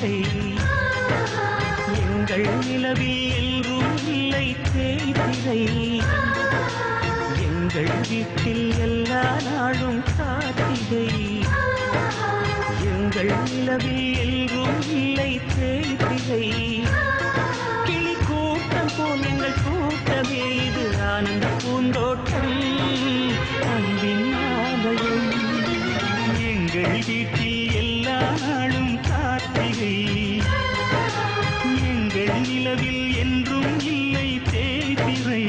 கார்த்திகை எங்கள் நிலவில் என்றும் இல்லை தேய்திரை எங்கள் வீட்டில் எல்லா நாளும் கார்த்திகை எங்கள் நிலவில் என்றும் இல்லை தேய்திரை கிளி கூட்டம் போல் எங்கள் கூட்டமே இது ஆனந்த பூந்தோட்டம் அன்பின் ஆலயம் எங்கள் வீட்டில் எல்லா நாளும் கார்த்திகை எங்கள் நிலவில் என்றும் இல்லை தேய்திரை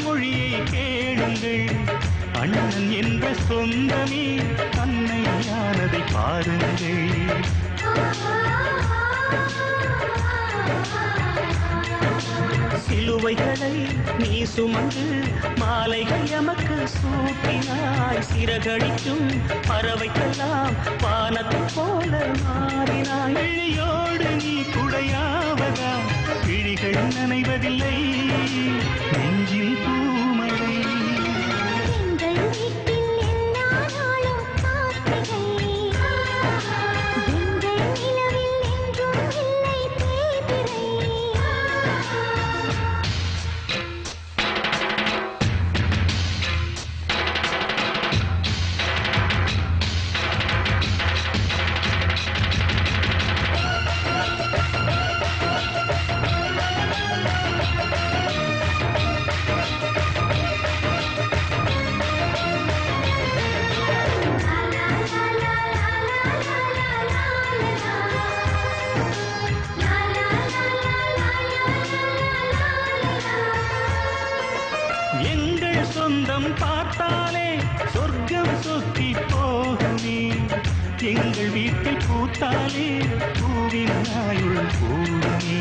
மொழியை கேளுங்கள் அண்ணன் என்ற சொந்தமே அன்னையானதை பாருங்கள் சிலுவைகளை நீ சுமந்து மாலைகள் எமக்கு சூட்டினாய் சிறகடிக்கும் பறவைக்கெல்லாம் வானத்தை போல மாறினாய் விழியோடு நீ குடையாவதா விழிகள் நனைவதில்லை நெஞ்சில் பூமழை எங்கள் சொந்தம் பார்த்தாலே சொர்க்கம் சொத்தி போகுமே எங்கள் வீட்டில் பூத்தாலே பூவின் நாயுள் போகுமே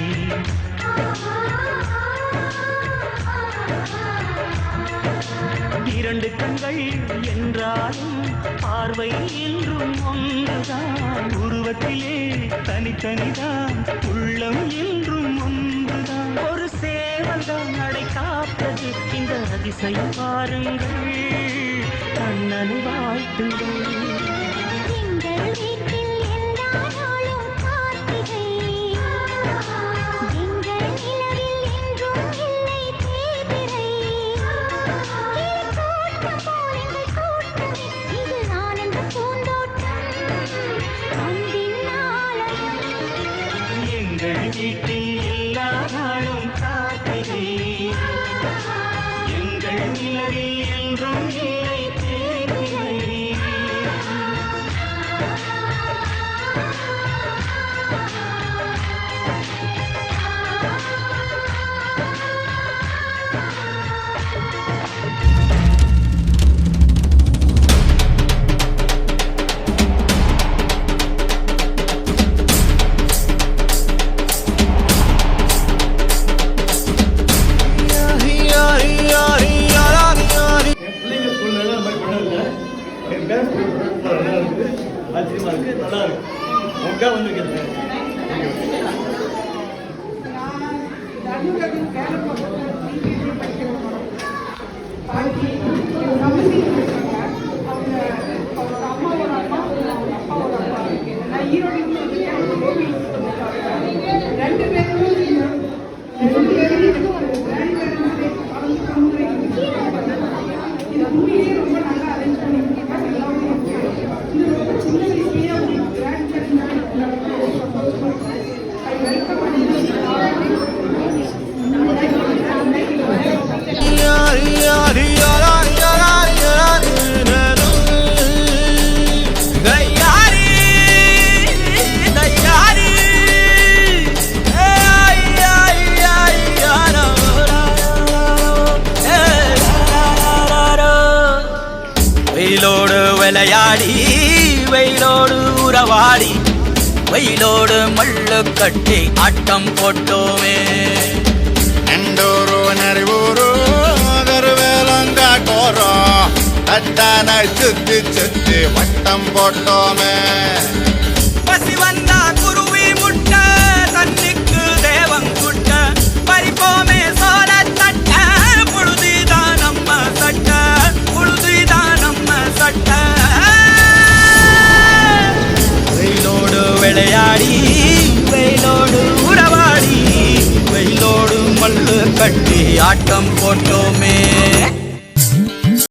இரண்டு கண்கள் என்றாலும் பார்வை என்றும் ஒன்றுதான் உருவத்திலே தனித்தனிதான் உள்ளம் என்றும் ஒன்றுதான் ஒரு சேவல்தான் நடை காப்பது இந்த அதிசயம் பாருங்கள் கண்ணனை வாழ்த்துங்கள் வீட்டில் எல்லா நாளும் கார்த்திகை எங்கள் நிலவில் என்றும் இல்லை தேய்திரை ஆச்சரியமா இருக்கு நல்லா இருக்கு உங்க வந்திருக்கேன் விளையாடி வெயிலோடு உறவாடி வெயிலோடு மல்லு கட்டி ஆட்டம் போட்டோமே எண்டூரு நரிவூரு கருவேலங்காட்டோரம் தட்டான சுத்தி சுத்தி வட்டம் போட்டோமே பசி வந்தா குருவி முட்ட தண்ணிக்கு தேவங்குட்ட பறிப்போமே சோழ தட்ட புழுதிதான் நம்ம சட்ட புழுதிதான் நம்ம சட்ட வெயிலோடு விளையாடி வெயிலோடு உறவாடி வெயிலோடு மல்லு கட்டி ஆட்டம் போட்டோமே